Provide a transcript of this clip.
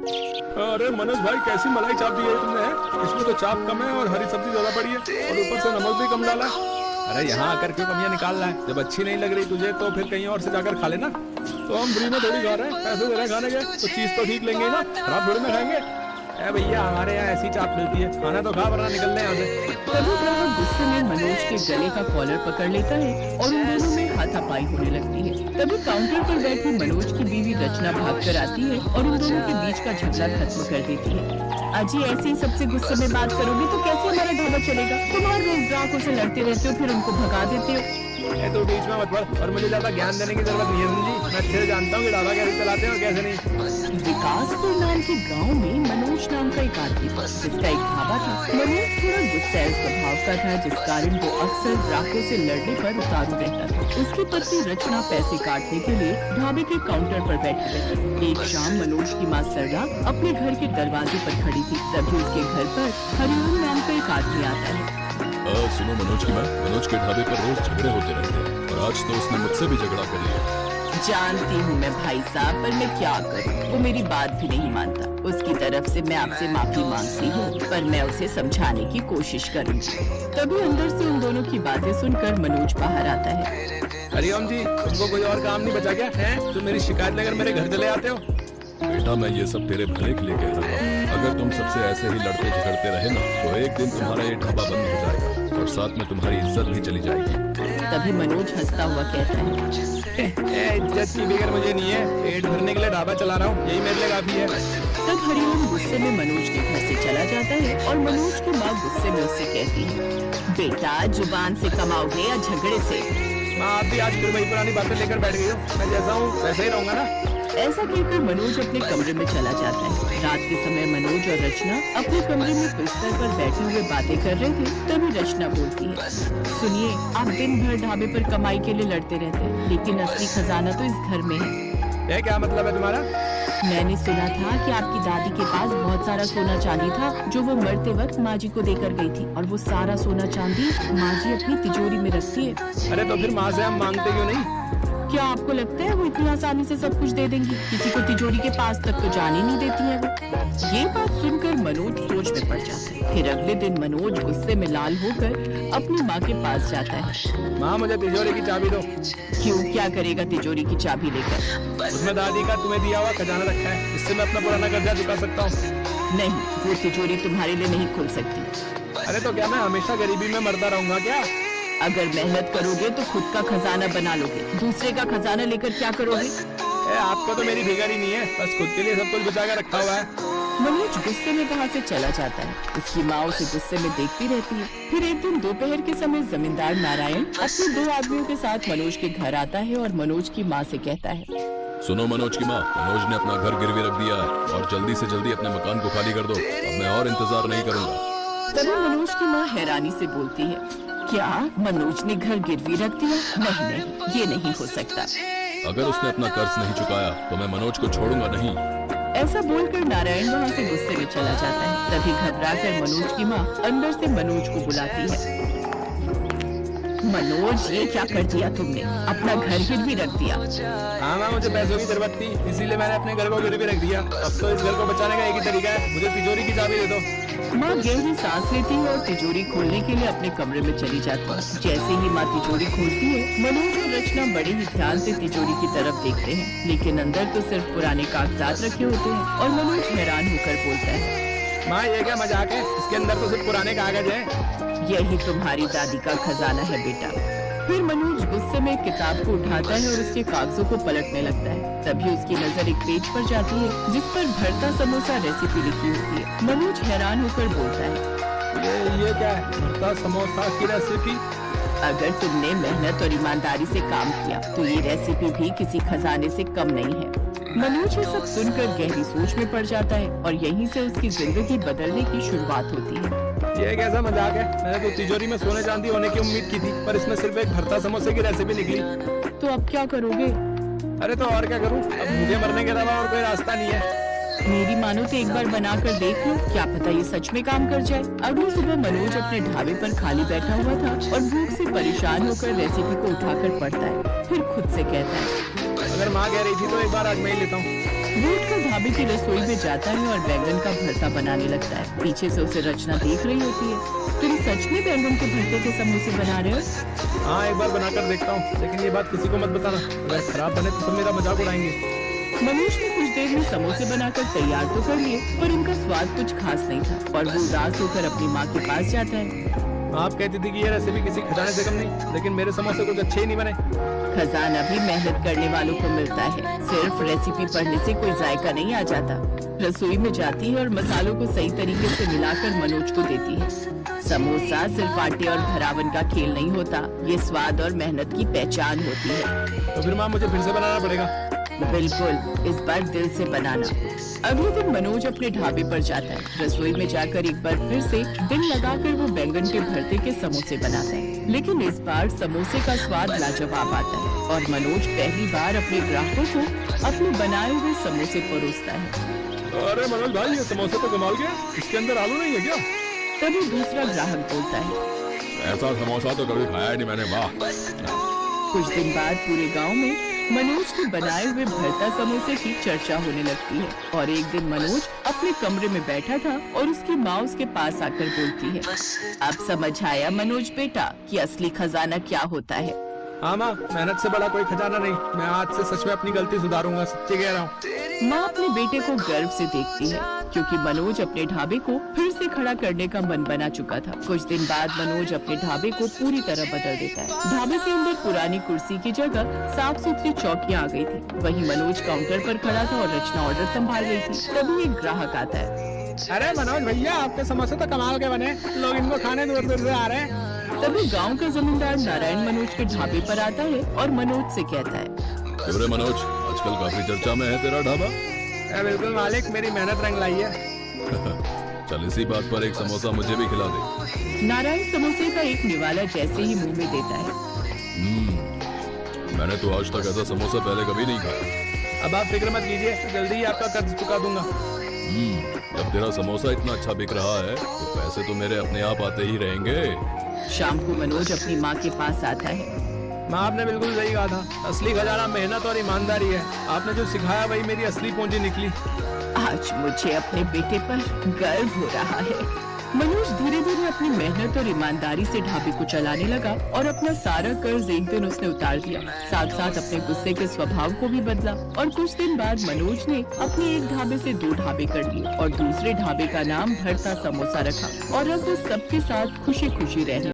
अरे मनोज भाई, कैसी मलाई चाप दी है तुमने? इसमें तो चाप कम है और हरी सब्जी ज्यादा पड़ी है और ऊपर से नमक भी कम डाला है। अरे यहाँ आकर क्यों कमियां निकाल रहा है? जब अच्छी नहीं लग रही तुझे तो फिर कहीं और से जाकर खा लेना। तो हम फ्री में थोड़ी खा रहे हैं, पैसे दे रहे हैं खाने के, तो चीज तो ठीक लेंगे ना, खराब थोड़ी में खाएंगे। भैया हमारे यहाँ ऐसी चाप मिलती है, खाना तो खा वरना निकलने यहाँ से। तभी ग्राहक गुस्से में मनोज के गले का कॉलर पकड़ लेता है और उन दोनों में हाथापाई होने लगती है। तभी काउंटर पर बैठी मनोज की बीवी रचना भाग कर आती है और उन दोनों के बीच का झगड़ा खत्म कर देती है। अजी ऐसे ही सबसे गुस्से में बात करोगे तो कैसे हमारा ढाबा चलेगा? तुम हर रोज ग्राहकों से लड़ते रहते हो, फिर उनको भगा देते हो। तो बीच में मत पड़ और मुझे ज्यादा ज्ञान देने की जरूरत नहीं है समझी। मैं अच्छे से जानता हूँ कि ढाबा कैसे चलाते हैं और कैसे नहीं। विकासपुर नाम के गांव में मनोज नाम का एक आदमी था जिसका एक ढाबा था। मनोज थोड़ा गुस्सैल स्वभाव का था, जिस कारण वो अक्सर ग्राहकों से लड़ने पर उतारू रहता था। उसकी पत्नी रचना पैसे काटने के लिए ढाबे के काउंटर पर बैठी रहती। एक शाम मनोज की माँ सरला अपने घर के दरवाजे पर खड़ी थी। तभी उसके घर पर हरिओम नाम का एक आदमी आता है। सुनो मनोज की माँ, मनोज के ढाबे पर रोज झगड़े होते रहते हैं और आज तो उसने मुझसे भी झगड़ा कर लिया। जानती हूँ मैं भाई साहब, पर मैं क्या करूँ, वो मेरी बात भी नहीं मानता। उसकी तरफ से मैं आपसे माफी मांगती हूँ, पर मैं उसे समझाने की कोशिश करूँगी। तभी अंदर से उन दोनों की बातें सुनकर मनोज बाहर आता है। हरिओम जी, तुमको कोई और काम नहीं बचा क्या है? तुम मेरी शिकायत लेकर मेरे घर चले आते हो। बेटा मैं ये सब तेरे भले के लिए कह रहा हूँ। अगर तुम सबसे ऐसे ही लड़ते झगड़ते रहे ना तो एक दिन तुम्हारा ये ढाबा बंद हो जाएगा और साथ में तुम्हारी इज्जत भी चली जाएगी। तभी मनोज हंसता हुआ कहता है, इज्जत की फिक्र मुझे नहीं है, पेट भरने के लिए ढाबा चला रहा हूँ, यही मेरे लिए काफी है। तब हरिओम गुस्से में मनोज के घर से चला जाता है और मनोज की माँ गुस्से में उससे कहती है, बेटा जुबान से कमाओगे या झगड़े से? माँ आप भी आज फिर वही पुरानी बातें लेकर बैठ गई हो। मैं जैसा हूँ वैसे ही रहूंगा ना। ऐसा कहकर मनोज अपने कमरे में चला जाता है। रात के समय मनोज और रचना अपने कमरे में बिस्तर पर बैठे हुए बातें कर रहे थे। तभी रचना बोलती है, सुनिए आप दिन भर ढाबे पर कमाई के लिए लड़ते रहते हैं, लेकिन असली खजाना तो इस घर में है। ये क्या मतलब है तुम्हारा? मैंने सुना था कि आपकी दादी के पास बहुत सारा सोना चांदी था जो वो मरते वक्त माँ जी को देकर गई थी, और वो सारा सोना चांदी माँ जी अपनी तिजोरी में रखती है। अरे तो फिर माँ से हम मांगते क्यों नहीं? क्या आपको लगता है वो इतनी आसानी से सब कुछ दे देंगी? किसी को तिजोरी के पास तक तो जाने नहीं देती है वो। ये बात सुनकर मनोज सोच में पड़ जाता है। फिर अगले दिन मनोज गुस्से में लाल होकर अपनी माँ के पास जाता है। माँ मुझे तिजोरी की चाबी दो। क्यों, क्या करेगा तिजोरी की चाबी लेकर? उसमें दादी का तुम्हें दिया हुआ खजाना रखा है, इससे मैं अपना पुराना कर्जा चुका सकता हूँ। नहीं, वो तिजोरी तुम्हारे लिए नहीं खुल सकती। अरे तो क्या मैं हमेशा गरीबी में मरता रहूंगा क्या? अगर मेहनत करोगे तो खुद का खजाना बना लोगे, दूसरे का खजाना लेकर क्या करोगे? आपको तो मेरी फिक्र ही नहीं है, बस खुद के लिए सब कुछ बचा कर रखा हुआ है। मनोज गुस्से में वहाँ से चला जाता है। उसकी माँ उसे गुस्से में देखती रहती है। फिर एक दिन दोपहर के समय जमींदार नारायण अपने 2 आदमियों के साथ मनोज के घर आता है और मनोज की माँ से कहता है, सुनो मनोज की माँ, मनोज ने अपना घर गिरवी रख दिया है और जल्दी से जल्दी अपने मकान को खाली कर दो। अब मैं और इंतजार नहीं करूँगा। तभी मनोज की माँ हैरानी से बोलती है, क्या मनोज ने घर गिरवी रख दिया? नहीं नहीं, ये नहीं हो सकता। अगर उसने अपना कर्ज नहीं चुकाया तो मैं मनोज को छोड़ूंगा नहीं। ऐसा बोलकर नारायण वहाँ से गुस्से में चला जाता है। तभी घबराकर मनोज की माँ अंदर से मनोज को बुलाती है। मनोज, ये क्या कर दिया तुमने? अपना घर गिरवी रख दिया। हाँ माँ, मुझे पैसों की जरूरत थी, इसीलिए मैंने अपने घर को गिरवी रख दिया। अब तो इस घर को बचाने का एक ही तरीका है, मुझे तिजोरी की चाबी दे दो। माँ गहरी सांस लेती है और तिजोरी खोलने के लिए अपने कमरे में चली जाती है। जैसे ही माँ तिजोरी खोलती है, मनोज और रचना बड़े ही ध्यान से तिजोरी की तरफ देखते हैं, लेकिन अंदर तो सिर्फ पुराने कागजात रखे होते हैं। और मनोज हैरान होकर बोलता है, माँ ये क्या मजाक है? इसके अंदर तो सिर्फ पुराने कागज हैं। यही तुम्हारी दादी का खजाना है बेटा। फिर मनोज गुस्से में एक किताब को उठाता है और उसके कागजों को पलटने लगता है। तभी उसकी नजर एक पेज पर जाती है जिस पर भरता समोसा रेसिपी लिखी होती है। मनोज हैरान होकर बोलता है, ये क्या है? भरता समोसा की रेसिपी? अगर तुमने मेहनत और ईमानदारी से काम किया तो ये रेसिपी भी किसी खजाने से कम नहीं है। मनोज ये सब सुनकर गहरी सोच में पड़ जाता है और यहीं से उसकी जिंदगी बदलने की शुरुआत होती है। ये कैसा मजाक है? मैंने तो तिजोरी में सोने चांदी होने की उम्मीद की थी, पर इसमें सिर्फ एक भरता समोसे की रेसिपी निकली। तो अब क्या करोगे? अरे तो और क्या करूं? अब मुझे मरने के अलावा और कोई रास्ता नहीं है। मेरी मानो तो एक बार बनाकर देख लो, क्या पता ये सच में काम कर जाए। अगली सुबह मनोज अपने ढाबे पर खाली बैठा हुआ था और भूख से परेशान होकर रेसिपी को उठाकर पढ़ता है। फिर खुद से कहता है, अगर माँ कह रही थी तो एक बार आजमा ही लेता हूँ। वो उठकर ढाबे की रसोई में जाता है और बैंगन का भरता बनाने लगता है। पीछे से उसे रचना देख रही होती है। तुम सच में बैंगन के भरते के समोसे बना रहे हो? हाँ, एक बार बनाकर देखता हूँ, लेकिन ये बात किसी को मत बताना। अगर खराब बने तो सब मेरा मजाक उड़ाएंगे। मनोज ने कुछ देर में समोसे बनाकर तैयार तो कर लिए, पर उनका स्वाद कुछ खास नहीं था और वो उदास होकर अपनी माँ के पास जाता है। आप कहती थी कि ये रेसिपी किसी खजाने से कम नहीं, लेकिन मेरे समोसे कुछ अच्छे ही नहीं बने। खजाना भी मेहनत करने वालों को मिलता है, सिर्फ रेसिपी पढ़ने से कोई जायका नहीं आ जाता। रसोई में जाती है और मसालों को सही तरीके से मिलाकर मनोज को देती है। समोसा सिर्फ आटे और भरावन का खेल नहीं होता, ये स्वाद और मेहनत की पहचान होती है। तो फिर माँ मुझे फिर से बनाना पड़ेगा। बिल्कुल, इस बार दिल से बनाना। अगले दिन मनोज अपने ढाबे पर जाता है। रसोई में जाकर एक बार फिर से दिल लगाकर वो बैंगन के भरते के समोसे बनाता है, लेकिन इस बार समोसे का स्वाद लाजवाब आता है और मनोज पहली बार अपने ग्राहकों को अपने बनाए हुए समोसे परोसता है। अरे मनोज भाई, ये समोसे तो कमाल के हैं। इसके अंदर आलू नहीं है क्या? तभी दूसरा ग्राहक बोलता है, ऐसा समोसा तो कभी खाया नहीं मैंने, वाह। कुछ दिन बाद पूरे गांव में मनोज के बनाए हुए भरता समोसे की चर्चा होने लगती है और एक दिन मनोज अपने कमरे में बैठा था और उसकी माँ उसके पास आकर बोलती है, अब समझ आया मनोज बेटा कि असली खजाना क्या होता है। हाँ माँ, मेहनत से बड़ा कोई खजाना नहीं। मैं आज से सच में अपनी गलती सुधारूंगा, सच्ची कह रहा हूँ। माँ अपने बेटे को गर्व से देखती है क्योंकि मनोज अपने ढाबे को फिर से खड़ा करने का मन बना चुका था। कुछ दिन बाद मनोज अपने ढाबे को पूरी तरह बदल देता है। ढाबे के अंदर पुरानी कुर्सी की जगह साफ सुथरी चौकियाँ आ गई थी। वहीं मनोज काउंटर पर खड़ा था और रचना ऑर्डर संभाल रही थी। तभी एक ग्राहक आता है। अरे मनोज भैया, आपके समोसे तो कमाल के बने, लोग इनको खाने दूर दूर से आ रहे हैं। तभी गांव का जमींदार नारायण मनोज के ढाबे पर आता है और मनोज से कहता है, क्यों रे मनोज, आजकल काफी चर्चा में है तेरा ढाबा। बिल्कुल मालिक, मेरी मेहनत रंग लाई है। चल इसी बात पर एक समोसा मुझे भी खिला दे। नारायण समोसे का एक निवाला जैसे ही मुंह में देता है। मैंने तो आज तक ऐसा समोसा पहले कभी नहीं खाया। अब आप फिक्र मत कीजिए, जल्दी ही आपका कर्ज चुका दूंगा। जब तेरा समोसा इतना अच्छा बिक रहा है तो पैसे तो मेरे अपने आप आते ही रहेंगे। शाम को मनोज अपनी माँ के पास आता है। माँ, आपने बिल्कुल सही कहा था, असली खजाना मेहनत और ईमानदारी है। आपने जो सिखाया वही मेरी असली पूंजी निकली। आज मुझे अपने बेटे पर गर्व हो रहा है। मनोज धीरे धीरे अपनी मेहनत और ईमानदारी से ढाबे को चलाने लगा और अपना सारा कर्ज एक दिन उसने उतार दिया। साथ साथ अपने गुस्से के स्वभाव को भी बदला और कुछ दिन बाद मनोज ने अपने एक ढाबे से 2 ढाबे कर लिए और दूसरे ढाबे का नाम भरता समोसा रखा और अब वो सबके साथ खुशी खुशी रहने